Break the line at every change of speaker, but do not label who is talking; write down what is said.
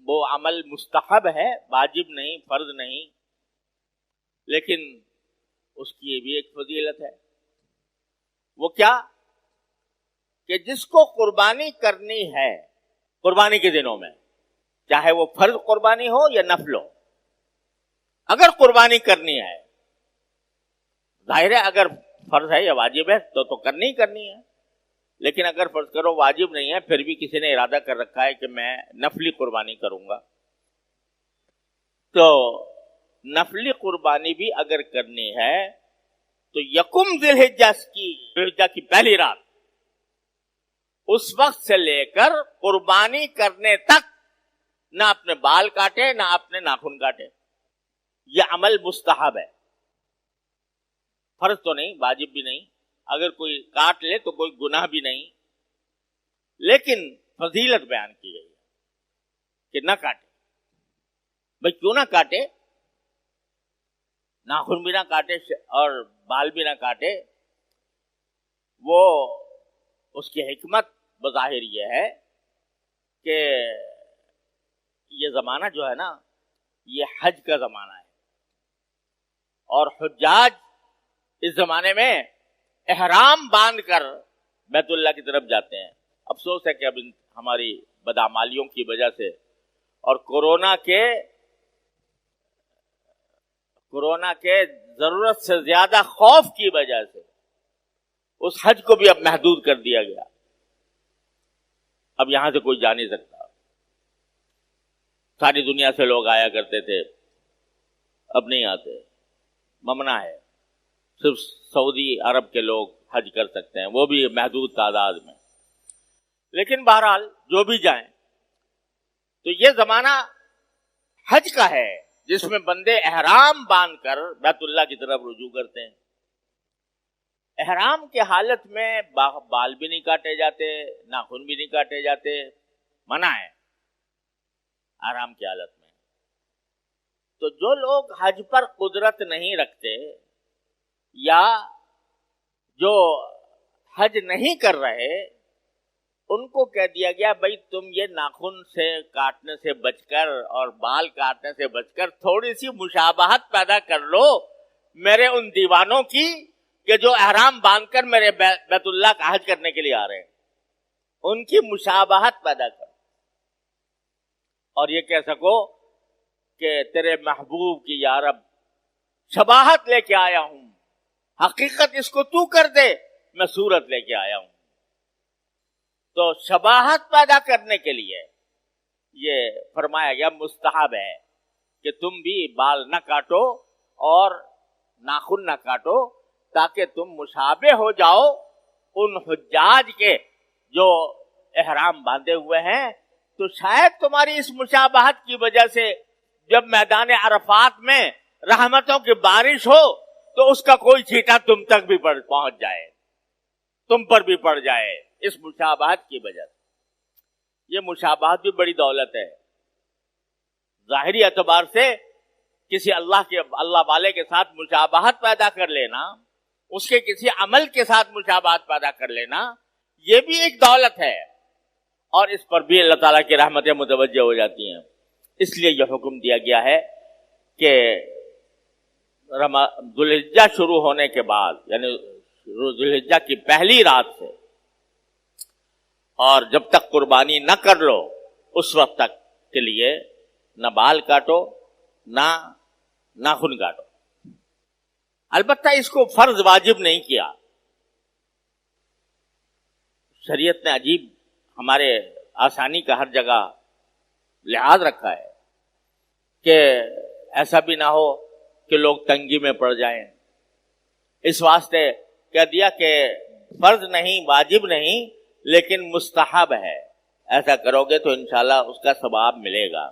وہ عمل مستحب ہے، واجب نہیں، فرض نہیں، لیکن اس کی بھی ایک فضیلت ہے۔ وہ کیا؟ کہ جس کو قربانی کرنی ہے قربانی کے دنوں میں، چاہے وہ فرض قربانی ہو یا نفل ہو، اگر قربانی کرنی ہے، ظاہر ہے اگر فرض ہے یا واجب ہے تو کرنی ہی کرنی ہے، لیکن اگر فرض کرو واجب نہیں ہے پھر بھی کسی نے ارادہ کر رکھا ہے کہ میں نفلی قربانی کروں گا، تو نفلی قربانی بھی اگر کرنی ہے تو یکم ذی الحجہ کی پہلی رات، اس وقت سے لے کر قربانی کرنے تک نہ اپنے بال کاٹے نہ اپنے ناخن کاٹے۔ یہ عمل مستحب ہے، فرض تو نہیں، واجب بھی نہیں، اگر کوئی کاٹ لے تو کوئی گناہ بھی نہیں، لیکن فضیلت بیان کی گئی ہے کہ نہ کاٹے۔ بھئی کیوں نہ کاٹے؟ ناخن بھی نہ کاٹے اور بال بھی نہ کاٹے، وہ اس کی حکمت بظاہر یہ ہے کہ یہ زمانہ جو ہے نا یہ حج کا زمانہ ہے، اور حجاج اس زمانے میں احرام باندھ کر بیت اللہ کی طرف جاتے ہیں۔ افسوس ہے کہ اب ہماری بدعمالیوں کی وجہ سے اور کورونا کے ضرورت سے زیادہ خوف کی وجہ سے اس حج کو بھی اب محدود کر دیا گیا، اب یہاں سے کوئی جا نہیں سکتا۔ ساری دنیا سے لوگ آیا کرتے تھے، اب نہیں آتے، ممنوع ہے، صرف سعودی عرب کے لوگ حج کر سکتے ہیں، وہ بھی محدود تعداد میں۔ لیکن بہرحال جو بھی جائیں تو یہ زمانہ حج کا ہے جس میں بندے احرام باندھ کر بیت اللہ کی طرف رجوع کرتے ہیں۔ احرام کے حالت میں بال بھی نہیں کاٹے جاتے، ناخن بھی نہیں کاٹے جاتے، منع ہے احرام کی حالت میں۔ تو جو لوگ حج پر قدرت نہیں رکھتے یا جو حج نہیں کر رہے، ان کو کہہ دیا گیا بھئی تم یہ ناخن سے کاٹنے سے بچ کر اور بال کاٹنے سے بچ کر تھوڑی سی مشابہت پیدا کر لو میرے ان دیوانوں کی کہ جو احرام باندھ کر میرے بیت اللہ کا حج کرنے کے لیے آ رہے ہیں، ان کی مشابہت پیدا کر، اور یہ کہہ سکو کہ تیرے محبوب کی یا رب شباہت لے کے آیا ہوں، حقیقت اس کو تو کر دے، میں صورت لے کے آیا ہوں۔ تو شباہت پیدا کرنے کے لیے یہ فرمایا گیا مستحب ہے کہ تم بھی بال نہ کاٹو اور ناخن نہ کاٹو، تاکہ تم مشابہ ہو جاؤ ان حجاج کے جو احرام باندھے ہوئے ہیں۔ تو شاید تمہاری اس مشابہت کی وجہ سے جب میدان عرفات میں رحمتوں کی بارش ہو تو اس کا کوئی چھیٹا تم تک بھی پہنچ جائے، تم پر بھی پڑ جائے، اس مشابہت کی وجہ سے۔ یہ مشابہت بھی بڑی دولت ہے۔ ظاہری اعتبار سے کسی اللہ والے کے ساتھ مشابہت پیدا کر لینا، اس کے کسی عمل کے ساتھ مشابہت پیدا کر لینا، یہ بھی ایک دولت ہے، اور اس پر بھی اللہ تعالیٰ کی رحمتیں متوجہ ہو جاتی ہیں۔ اس لیے یہ حکم دیا گیا ہے کہ ذو الحجہ شروع ہونے کے بعد، یعنی ذو الحجہ کی پہلی رات سے اور جب تک قربانی نہ کر لو اس وقت تک کے لیے نہ بال کاٹو نہ ناخن کاٹو۔ البتہ اس کو فرض واجب نہیں کیا۔ شریعت نے عجیب ہمارے آسانی کا ہر جگہ لحاظ رکھا ہے کہ ایسا بھی نہ ہو کہ لوگ تنگی میں پڑ جائیں، اس واسطے کہہ دیا کہ فرض نہیں، واجب نہیں، لیکن مستحب ہے، ایسا کرو گے تو انشاءاللہ اس کا ثواب ملے گا۔